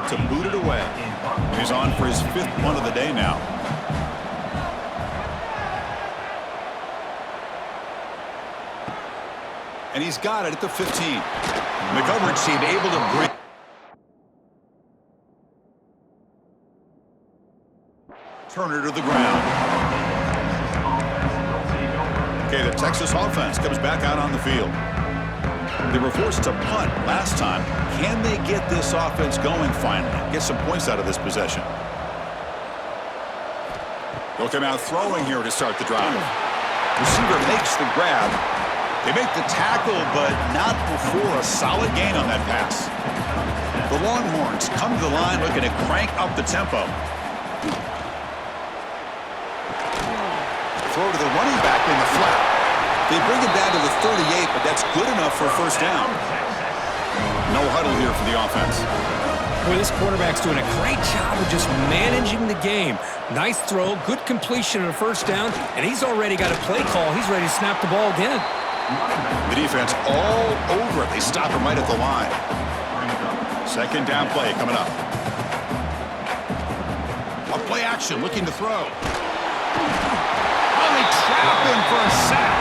set to boot it away. He's on for his 5th punt of the day now. And he's got it at the 15. The coverage team able to bring. Turner to the ground. Okay, the Texas offense comes back out on the field. They were forced to punt last time. Can they get this offense going finally? Get some points out of this possession. They'll come out throwing here to start the drive. Receiver makes the grab. They make the tackle, but not before a solid gain on that pass. The Longhorns come to the line looking to crank up the tempo. Throw to the running back in the flat. They bring it down to the 38, but that's good enough for a first down. No huddle here for the offense. Boy, this quarterback's doing a great job of just managing the game. Nice throw, good completion on a first down, and he's already got a play call. He's ready to snap the ball again. The defense all over it. They stop him right at the line. Second down play coming up. A play action looking to throw. They trap him for a sack.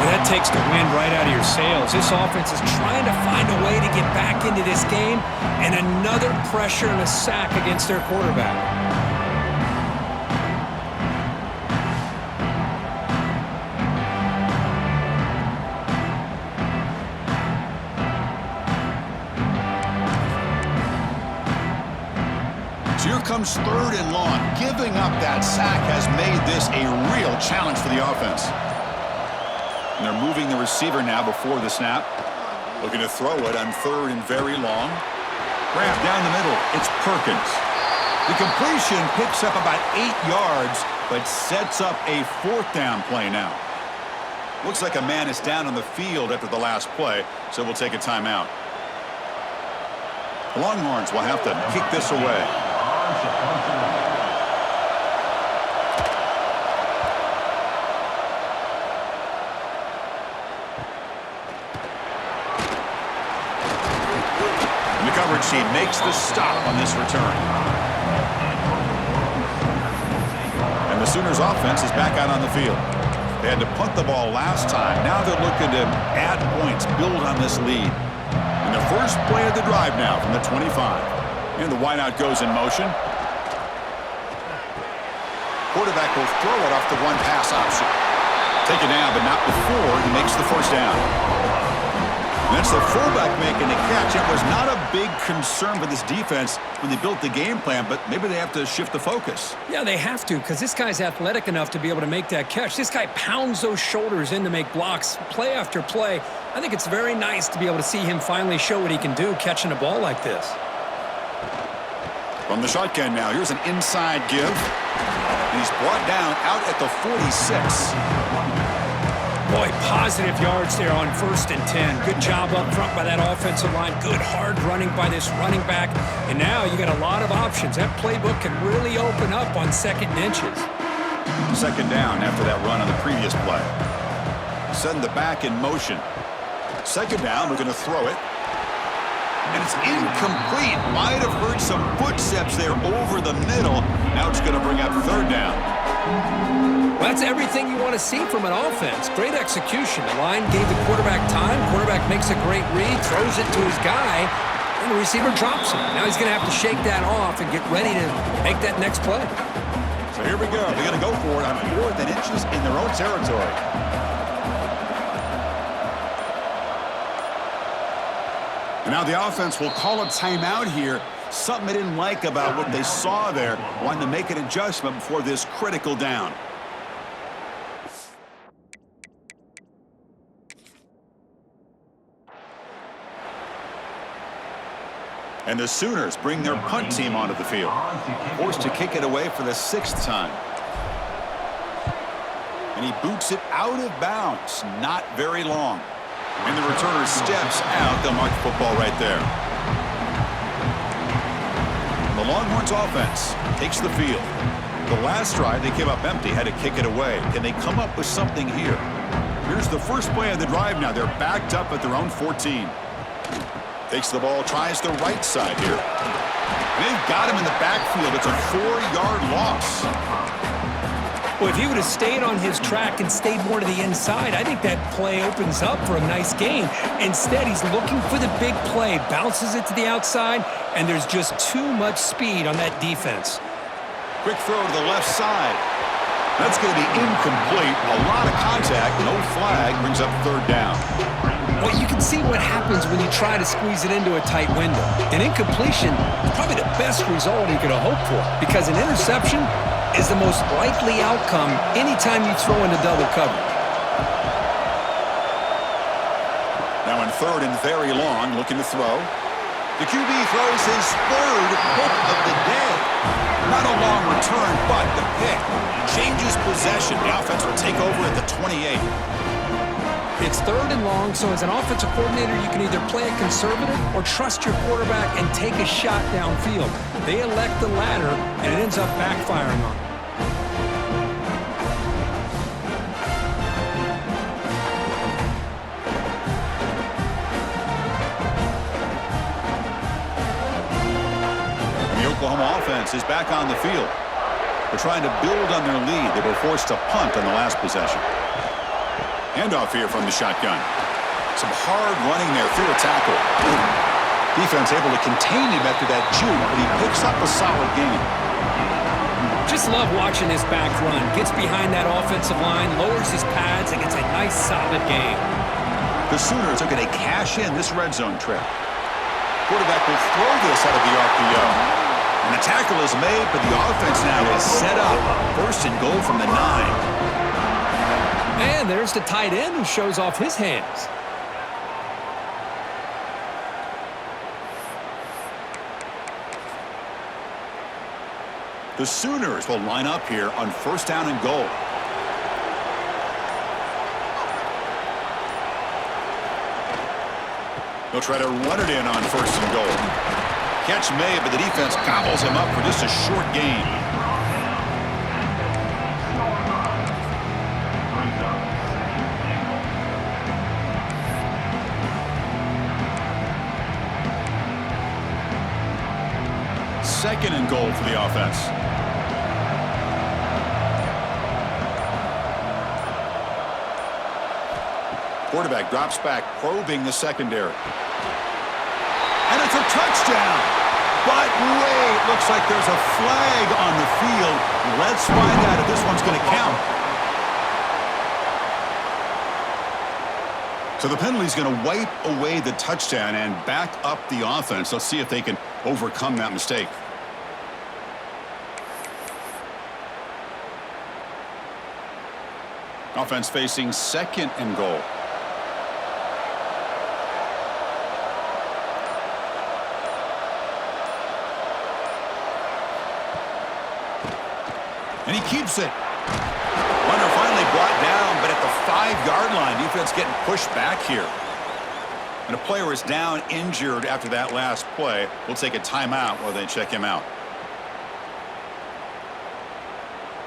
Well, that takes the wind right out of your sails. This offense is trying to find a way to get back into this game, and another pressure and a sack against their quarterback. Here comes 3rd and long. Giving up that sack has made this a real challenge for the offense. And they're moving the receiver now before the snap. Looking to throw it on 3rd and very long. Grab down the middle. It's Perkins. The completion picks up about 8 yards, but sets up a 4th down play now. Looks like a man is down on the field after the last play, so we'll take a timeout. The Longhorns will have to kick this away. And the coverage team makes the stop on this return. And the Sooners offense is back out on the field. They had to punt the ball last time. Now they're looking to add points, build on this lead. And the first play of the drive now from the 25. And the wideout goes in motion. Quarterback will throw it off the one pass option. Take it down, but not before he makes the first down. And that's the fullback making the catch. It was not a big concern for this defense when they built the game plan, but maybe they have to shift the focus. Yeah, they have to, because this guy's athletic enough to be able to make that catch. This guy pounds those shoulders in to make blocks play after play. I think it's very nice to be able to see him finally show what he can do catching a ball like this. From the shotgun now, here's an inside give. And he's brought down out at the 46. Boy, positive yards there on 1st and 10. Good job up front by that offensive line. Good hard running by this running back. And now you got a lot of options. That playbook can really open up on 2nd and inches. 2nd down after that run on the previous play. Send the back in motion. 2nd down, we're going to throw it. And it's incomplete. Might have heard some footsteps there over the middle. Now it's going to bring up 3rd down. Well, that's everything you want to see from an offense. Great execution. The line gave the quarterback time. Quarterback makes a great read, throws it to his guy, and the receiver drops him. Now he's going to have to shake that off and get ready to make that next play. So here we go. They're going to go for it on 4th and inches in their own territory. And now the offense will call a timeout here. Something they didn't like about what they saw there. Wanting to make an adjustment before this critical down. And the Sooners bring their punt team onto the field. Forced to kick it away for the 6th time. And he boots it out of bounds. Not very long. And the returner steps out. They'll mark the football right there. The Longhorns offense takes the field. The last drive, they came up empty, had to kick it away. Can they come up with something here? Here's the first play of the drive now. They're backed up at their own 14. Takes the ball, tries the right side here. They've got him in the backfield. It's a 4-yard loss. Well, if he would have stayed on his track and stayed more to the inside, I think that play opens up for a nice gain. Instead, he's looking for the big play, bounces it to the outside, and there's just too much speed on that defense. Quick throw to the left side. That's going to be incomplete. A lot of contact, no flag, brings up 3rd down. Well, you can see what happens when you try to squeeze it into a tight window. An incompletion is probably the best result you could have hoped for, because an interception is the most likely outcome anytime you throw into double coverage. Now in 3rd and very long, looking to throw. The QB throws his 3rd pick of the day. Not a long return, but the pick changes possession. The offense will take over at the 28. It's 3rd and long, so as an offensive coordinator, you can either play it conservative or trust your quarterback and take a shot downfield. They elect the latter, and it ends up backfiring on them. The Oklahoma offense is back on the field. They're trying to build on their lead. They were forced to punt on the last possession. Handoff here from the shotgun. Some hard running there through a tackle. Defense able to contain him after that juke, but he picks up a solid gain. Just love watching this back run. Gets behind that offensive line, lowers his pads, and gets a nice solid gain. The Sooners are going to cash in this red zone trip. Quarterback will throw this out of the RPO. And the tackle is made, but the offense now is set up. 1st and goal from the 9. And there's the tight end who shows off his hands. The Sooners will line up here on 1st down and goal. They'll try to run it in on 1st and goal. Catch made, but the defense gobbles him up for just a short gain. Second and goal for the offense. Quarterback drops back, probing the secondary. And it's a touchdown. But wait, looks like there's a flag on the field. Let's find out if this one's going to count. So the penalty's going to wipe away the touchdown and back up the offense. Let's see if they can overcome that mistake. Offense facing 2nd and goal. And he keeps it. Runner finally brought down, but at the 5-yard line, defense getting pushed back here. And a player is down injured after that last play. We'll take a timeout while they check him out.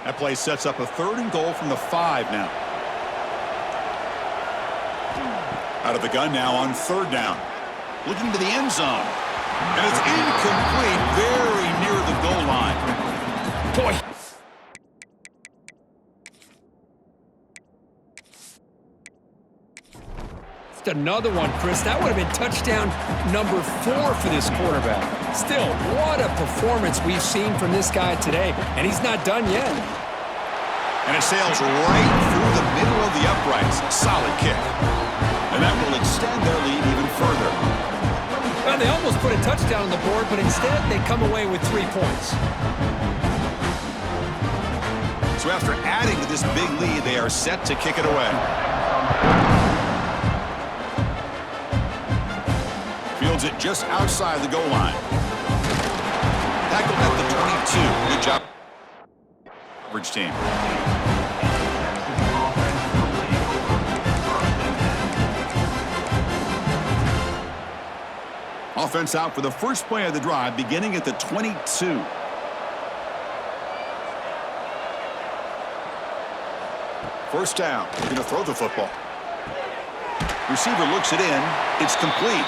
That play sets up a 3rd and goal from the 5 now. Out of the gun now on 3rd down. Looking to the end zone. And it's incomplete, very near the goal line. Boy. Another one, Chris. That would have been touchdown number 4 for this quarterback. Still, what a performance we've seen from this guy today, and he's not done yet. And it sails right through the middle of the uprights. Solid kick. And that will extend their lead even further. Well, they almost put a touchdown on the board, but instead they come away with 3 points. So after adding to this big lead, they are set to kick it away. Fields it just outside the goal line. Tackled at the 22. Good job. Average team. Offense out for the first play of the drive, beginning at the 22. First down. Going to throw the football. Receiver looks it in. It's complete.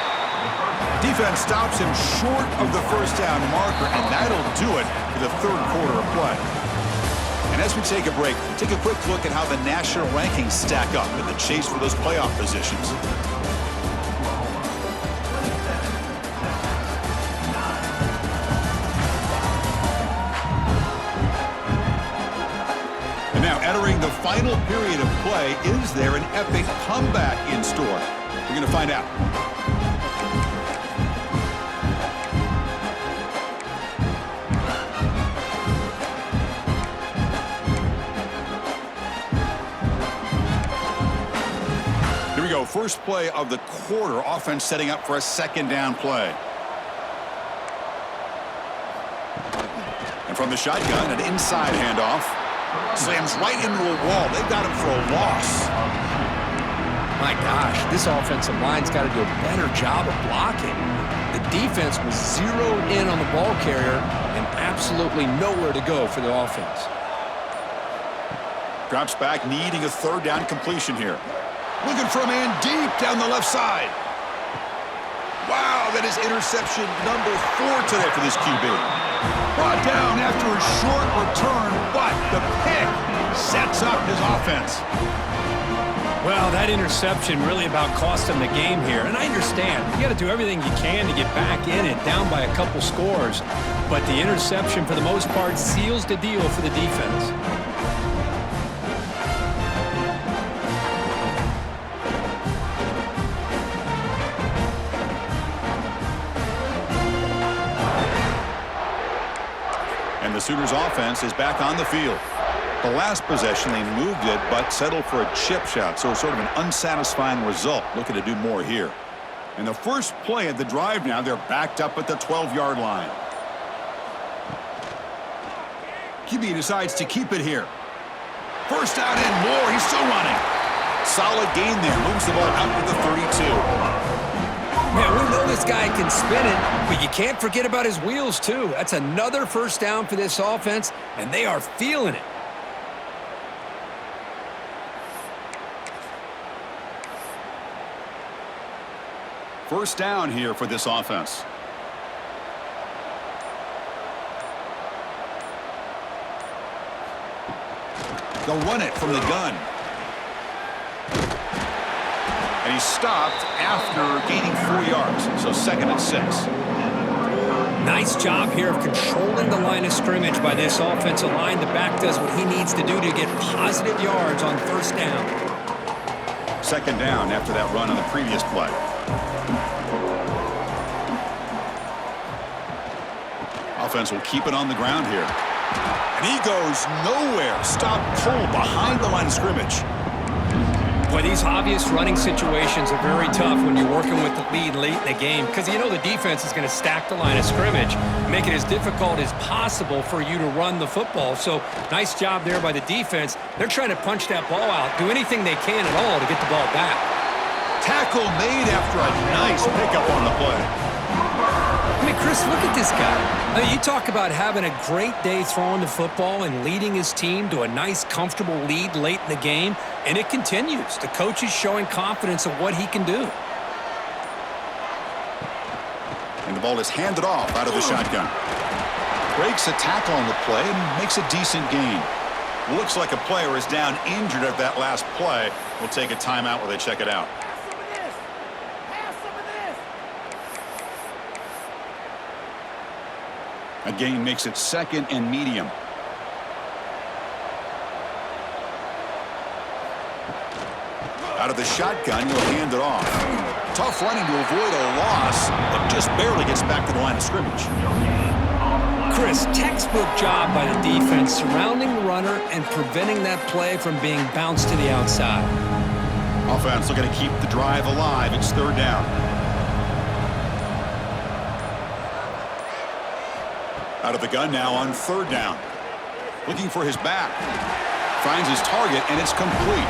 Defense stops him short of the first down marker, and that'll do it for the third quarter of play. And as we take a break, take a quick look at how the national rankings stack up in the chase for those playoff positions. And now entering the final period of play, is there an epic comeback in store? We're going to find out. First play of the quarter, offense setting up for a second down play. And from the shotgun, an inside handoff. Slams right into a wall. They've got him for a loss. My gosh, this offensive line's got to do a better job of blocking. The defense was zeroed in on the ball carrier and absolutely nowhere to go for the offense. Drops back, needing a third down completion here. Looking for a man deep down the left side. Wow, that is interception number 4 today for this QB. Brought down after a short return, but the pick sets up his offense. Well, that interception really about cost him the game here. And I understand, you got to do everything you can to get back in it, down by a couple scores. But the interception, for the most part, seals the deal for the defense. The Sooners offense is back on the field. The last possession, they moved it, but settled for a chip shot, so sort of an unsatisfying result. Looking to do more here. And the first play of the drive now, they're backed up at the 12-yard line. QB decides to keep it here. First down and more. He's still running. Solid gain there. Moves the ball out to the 32. Man, we know this guy can spin it, but you can't forget about his wheels, too. That's another first down for this offense, and they are feeling it. First down here for this offense. They'll run it from the gun. And he stopped after gaining 4 yards, so 2nd and 6. Nice job here of controlling the line of scrimmage by this offensive line. The back does what he needs to do to get positive yards on first down. 2nd down after that run on the previous play. Offense will keep it on the ground here. And he goes nowhere. Stop cold behind the line of scrimmage. Boy, these obvious running situations are very tough when you're working with the lead late in the game because you know the defense is going to stack the line of scrimmage, make it as difficult as possible for you to run the football. So nice job there by the defense. They're trying to punch that ball out, do anything they can at all to get the ball back. Tackle made after a nice pickup on the play. I mean, Chris, look at this guy. I mean, you talk about having a great day throwing the football and leading his team to a nice, comfortable lead late in the game, and it continues. The coach is showing confidence of what he can do. And the ball is handed off out of the shotgun. Breaks a tackle on the play and makes a decent gain. Looks like a player is down injured at that last play. We'll take a timeout while they check it out. A gain makes it 2nd and medium. Out of the shotgun, he'll hand it off. Tough running to avoid a loss, but just barely gets back to the line of scrimmage. Chris, textbook job by the defense surrounding the runner and preventing that play from being bounced to the outside. Offense looking to keep the drive alive. It's 3rd down. Out of the gun now on 3rd down. Looking for his back. Finds his target, and it's complete.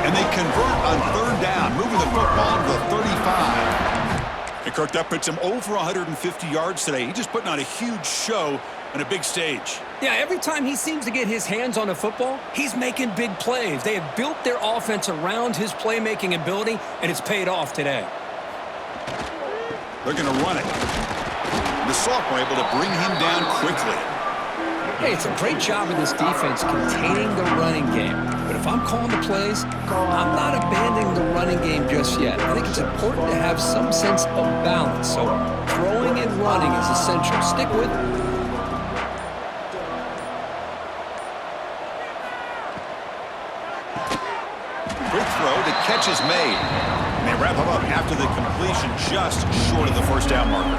And they convert on 3rd down, moving the football to the 35. And Kirk, that puts him over 150 yards today. He's just putting on a huge show on a big stage. Yeah, every time he seems to get his hands on the football, he's making big plays. They have built their offense around his playmaking ability, and it's paid off today. They're going to run it. And the Sophomore able to bring him down quickly. Hey, it's a great job of this defense containing the running game. But if I'm calling the plays, I'm not abandoning the running game just yet. I think it's important to have some sense of balance. So throwing and running is essential. Stick with it. Quick throw, the catch is made. And they wrap him up after the completion just short of the first down marker.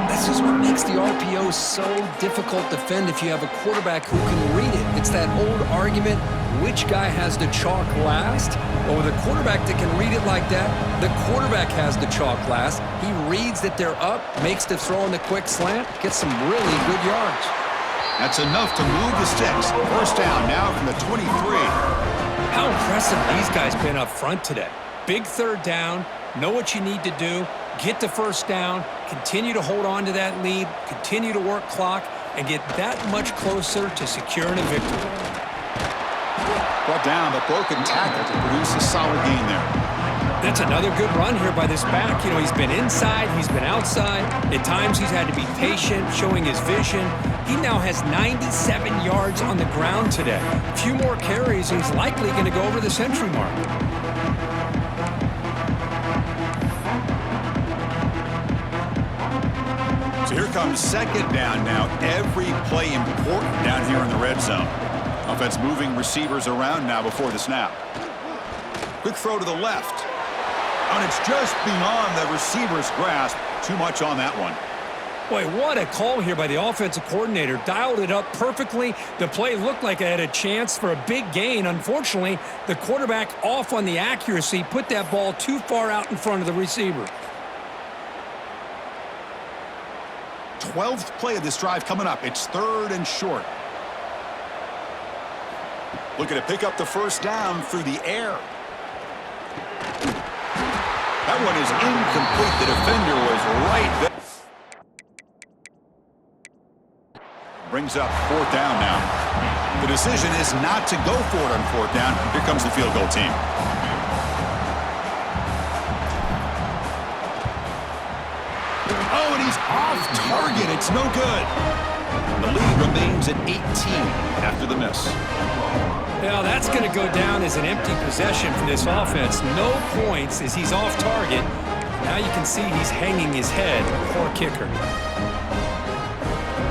This is what makes the RPO so difficult to defend if you have a quarterback who can read it. It's that old argument, which guy has the chalk last? Well, with a quarterback that can read it like that, the quarterback has the chalk last. He reads that they're up, makes the throw in the quick slant, gets some really good yards. That's enough to move the sticks. First down now from the 23. How impressive these guys been up front today. Big third down, know what you need to do, get the first down, continue to hold on to that lead, continue to work clock, and get that much closer to securing a victory. Brought down, but broken tackle to produce a solid gain there. That's another good run here by this back. You know, he's been inside, he's been outside. At times he's had to be patient, showing his vision. He now has 97 yards on the ground today. A few more carries, and he's likely going to go over the century mark. So here comes second down now. Every play important down here in the red zone. Offense moving receivers around now before the snap. Quick throw to the left. And it's just beyond the receiver's grasp. Too much on that one. Boy, what a call here by the offensive coordinator. Dialed it up perfectly. The play looked like it had a chance for a big gain. Unfortunately, the quarterback off on the accuracy, put that ball too far out in front of the receiver. 12th play of this drive coming up. It's third and short. Looking to pick up the first down through the air. That one is incomplete. The defender was right there. Brings up fourth down now. The decision is not to go for it on fourth down. Here comes the field goal team. Oh, and he's off target. It's no good. The lead remains at 18 after the miss. Now that's going to go down as an empty possession for this offense. No points as he's off target. Now you can see he's hanging his head. Poor kicker.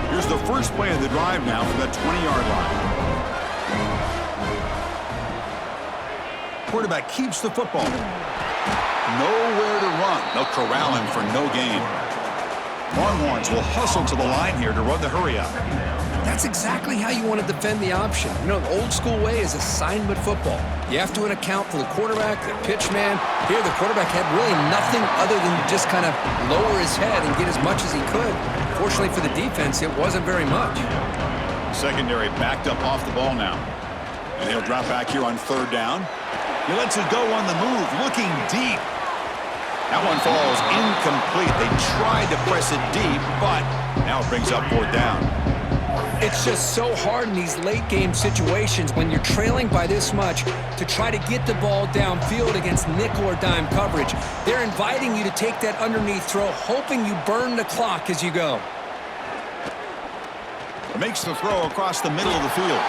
Here's the first play of the drive now from that 20-yard line. Quarterback keeps the football. Nowhere to run. They'll corral him for no gain. Longhorns will hustle to the line here to run the hurry-up. That's exactly how you want to defend the option. You know, the old school way is assignment football. You have to account for the quarterback, the pitch man. Here, the quarterback had really nothing other than just kind of lower his head and get as much as he could. Fortunately for the defense, it wasn't very much. Secondary backed up off the ball now. And he'll drop back here on third down. He lets it go on the move, looking deep. That one falls incomplete. They tried to press it deep, but now it brings up fourth down. It's just so hard in these late game situations when you're trailing by this much to try to get the ball downfield against nickel or dime coverage. They're inviting you to take that underneath throw, hoping you burn the clock as you go. Makes the throw across the middle of the field.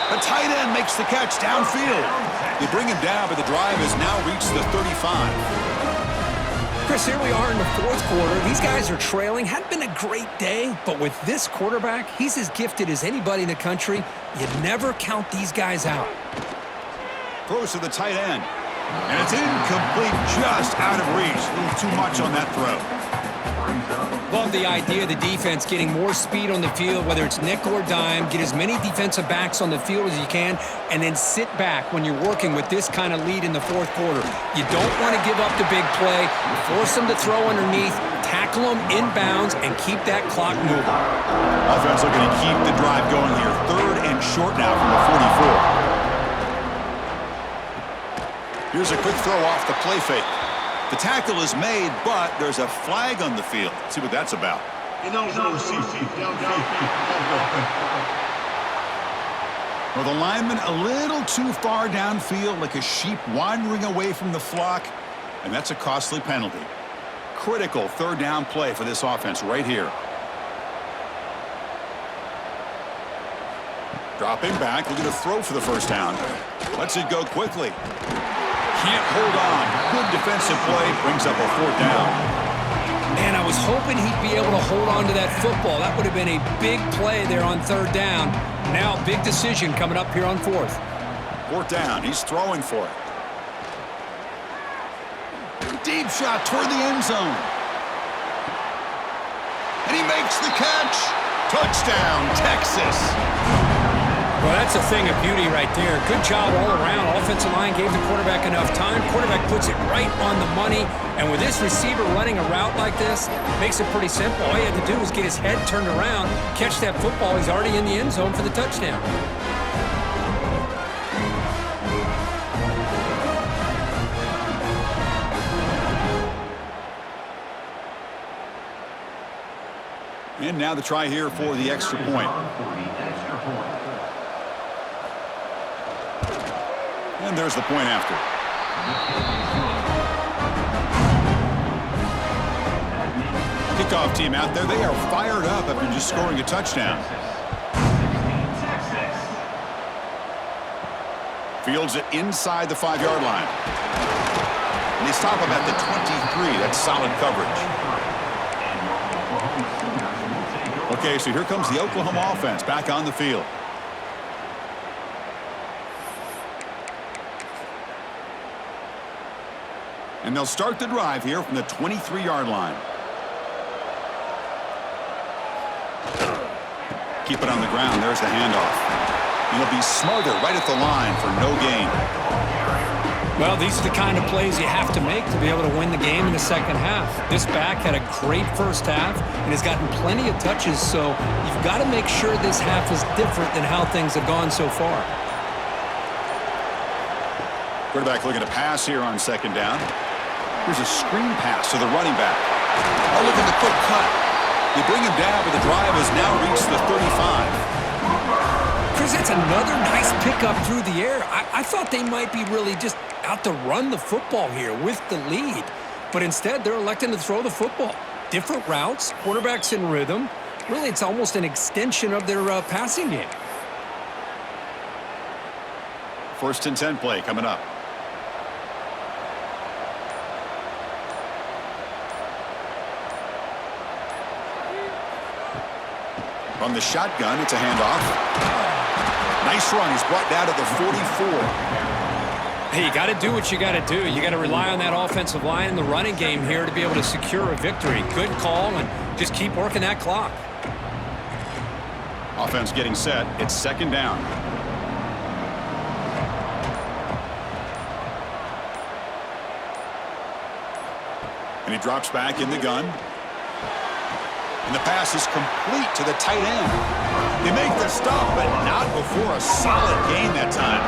The tight end makes the catch downfield. They bring him down, but the drive has now reached the 35. Chris, here we are in the fourth quarter. These guys are trailing. Hadn't been a great day, but with this quarterback, he's as gifted as anybody in the country. You never count these guys out. Throws to the tight end. And it's incomplete, just out of reach. A little too much on that throw. Love the idea of the defense getting more speed on the field, whether it's nickel or dime, get as many defensive backs on the field as you can, and then sit back when you're working with this kind of lead in the fourth quarter. You don't want to give up the big play. Force them to throw underneath, tackle them inbounds, and keep that clock moving. Offense looking to keep the drive going here. Third and short now from the 44. Here's a quick throw off the play fake. The tackle is made, but there's a flag on the field. Let's see what that's about. Well, the lineman a little too far downfield, like a sheep wandering away from the flock, and that's a costly penalty. critical third down play for this offense right here. Dropping back, looking to throw for the first down. Lets it go quickly. Can't hold on. Good defensive play. Brings up a fourth down. Man, I was hoping he'd be able to hold on to that football. That would have been a big play there on third down. Now, big decision coming up here on fourth. Fourth down. He's throwing for it. Deep shot toward the end zone. And he makes the catch. Touchdown, Texas. Well, that's a thing of beauty right there. Good job all around. Offensive line gave the quarterback enough time. Quarterback puts it right on the money. And with this receiver running a route like this, makes it pretty simple. All he had to do was get his head turned around, catch that football. He's already in the end zone for the touchdown. And now the try here for the extra point. And there's the point after. Kickoff team out there. They are fired up after just scoring a touchdown. Fields it inside the 5-yard line. And they stop him at the 23. That's solid coverage. Okay, so here comes the Oklahoma offense back on the field. And they'll start the drive here from the 23-yard line. Keep it on the ground. There's the handoff. He'll be smarter right at the line for no gain. Well, these are the kind of plays you have to make to be able to win the game in the second half. This back had a great first half and has gotten plenty of touches, so you've got to make sure this half is different than how things have gone so far. Quarterback looking to pass here on second down. Here's a screen pass to the running back. Oh, look at the quick cut. They bring him down, but the drive has now reached the 35. Chris, that's another nice pickup through the air. I thought they might be really just out to run the football here with the lead. But instead, they're electing to throw the football. Different routes, quarterbacks in rhythm. Really, it's almost an extension of their passing game. First and 10 play coming up. From the shotgun, it's a handoff. Nice run. He's brought down to the 44. Hey, you got to do what you got to do. You got to rely on that offensive line and the running game here to be able to secure a victory. Good call, and just keep working that clock. Offense getting set. It's second down. And he drops back in the gun. And the pass is complete to the tight end. They make the stop, but not before a solid gain that time.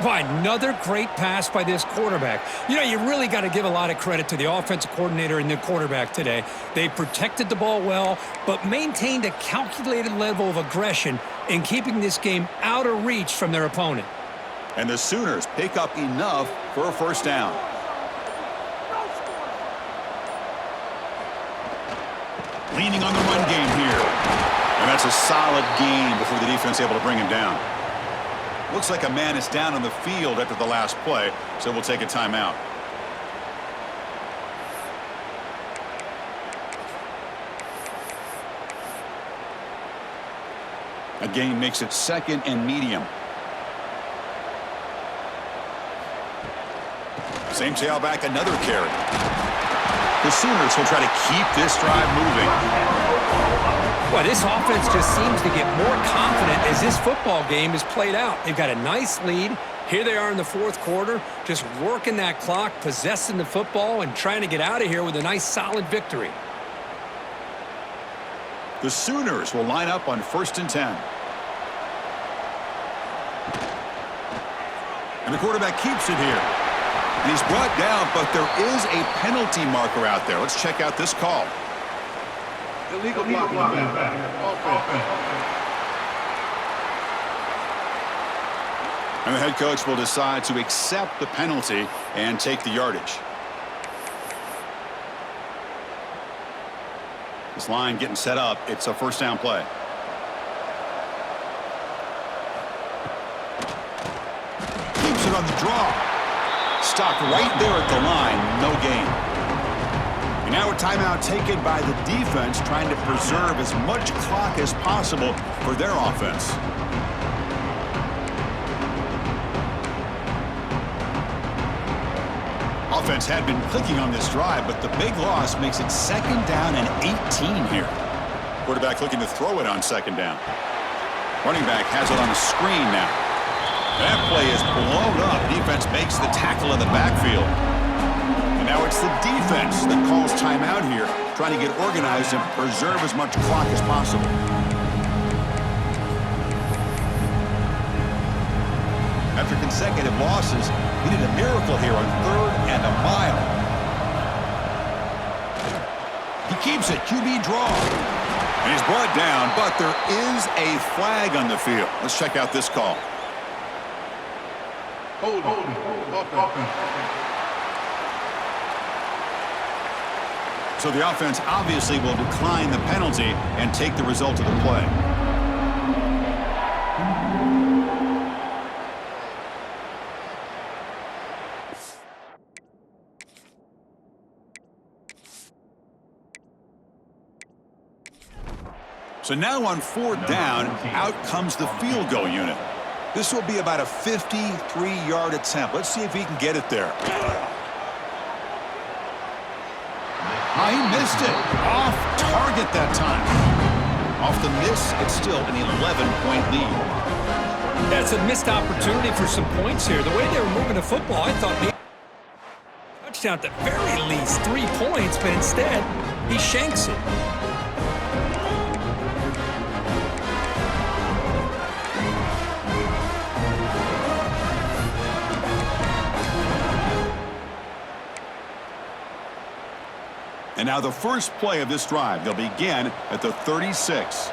Why, another great pass by this quarterback. You know, you really got to give a lot of credit to the offensive coordinator and the quarterback today. They protected the ball well, but maintained a calculated level of aggression in keeping this game out of reach from their opponent. And the Sooners pick up enough for a first down. Leaning on the run game here. And that's a solid gain before the defense able to bring him down. Looks like a man is down on the field after the last play, so we'll take a timeout. A gain makes it second and medium. Same tailback, another carry. The Sooners will try to keep this drive moving. Well, this offense just seems to get more confident as this football game is played out. They've got a nice lead. Here they are in the fourth quarter, just working that clock, possessing the football, and trying to get out of here with a nice, solid victory. The Sooners will line up on first and 10. And the quarterback keeps it here. And he's brought down, but there is a penalty marker out there. Let's check out this call. Illegal blocking. And the head coach will decide to accept the penalty and take the yardage. This line getting set up. It's a first down play. Keeps it on the draw. Stopped right there at the line. No gain. And now a timeout taken by the defense, trying to preserve as much clock as possible for their offense. Offense had been clicking on this drive, but the big loss makes it second down and 18 here. Quarterback looking to throw it on second down. Running back has it on the screen now. That play is blown up. Defense makes the tackle in the backfield. And now it's the defense that calls timeout here, trying to get organized and preserve as much clock as possible. After consecutive losses, he did a miracle here on 3rd and a mile. He keeps it, QB draw. And he's brought down, but there is a flag on the field. Let's check out this call. Hold. So the offense obviously will decline the penalty and take the result of the play. So now on 4th down, out comes the field goal unit. This will be about a 53-yard attempt. Let's see if he can get it there. He missed it. Off target that time. Off the miss, it's still an 11-point lead. That's a missed opportunity for some points here. The way they were moving the football, I thought maybe touchdown at the very least, 3 points, but instead, he shanks it. And now the first play of this drive. They'll begin at the 36.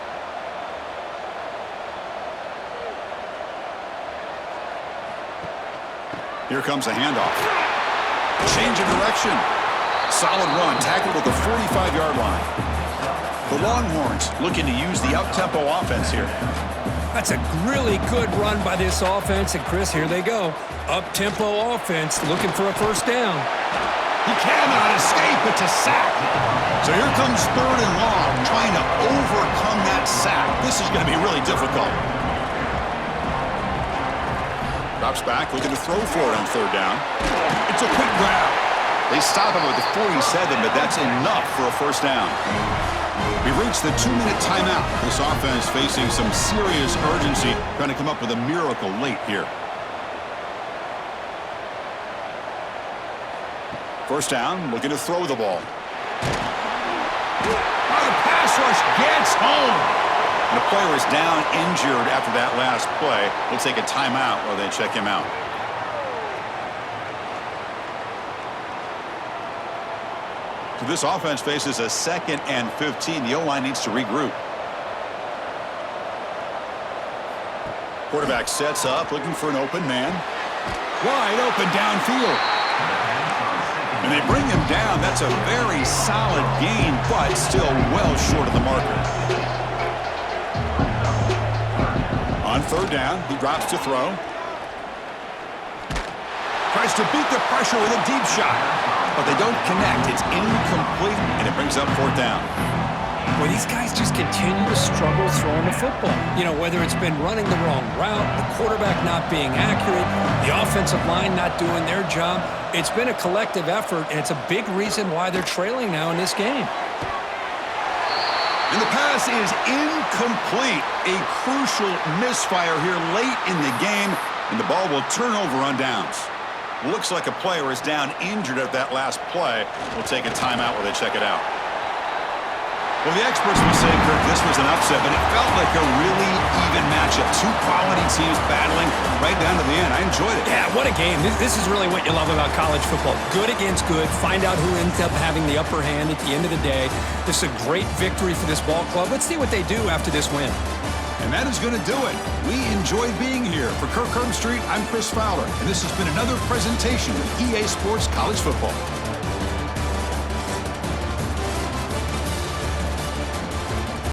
Here comes a handoff. Change of direction. Solid run. Tackled at the 45-yard line. The Longhorns looking to use the up-tempo offense here. That's a really good run by this offense. And, Chris, here they go. Up-tempo offense looking for a first down. He cannot escape. It's a sack. So here comes 3rd and long, trying to overcome that sack. This is going to be really difficult. Drops back, looking to throw for it on 3rd down. It's a quick grab. They stop him at the 47, but that's enough for a first down. We've reached the 2-minute timeout. This offense facing some serious urgency, trying to come up with a miracle late here. First down, looking to throw the ball. The pass rush gets home. And the player is down injured after that last play. We'll take a timeout while they check him out. So this offense faces a 2nd and 15. The O-line needs to regroup. Quarterback sets up, looking for an open man. Wide open downfield. And they bring him down. That's a very solid gain, but still well short of the marker. On 3rd down, he drops to throw. Tries to beat the pressure with a deep shot, but they don't connect. It's incomplete, and it brings up 4th down. Well, these guys just continue to struggle throwing the football. You know, whether it's been running the wrong route, the quarterback not being accurate, the offensive line not doing their job. It's been a collective effort, and it's a big reason why they're trailing now in this game. And the pass is incomplete. A crucial misfire here late in the game, and the ball will turn over on downs. Looks like a player is down injured at that last play. We'll take a timeout while they check it out. Well, the experts will say, Kirk, this was an upset, but it felt like a really even matchup. 2 quality teams battling right down to the end. I enjoyed it. Yeah, what a game. This is really what you love about college football. Good against good. Find out who ends up having the upper hand at the end of the day. This is a great victory for this ball club. Let's see what they do after this win. And that is going to do it. We enjoyed being here. For Kirk Herbstreit, I'm Chris Fowler, and this has been another presentation of EA Sports College Football.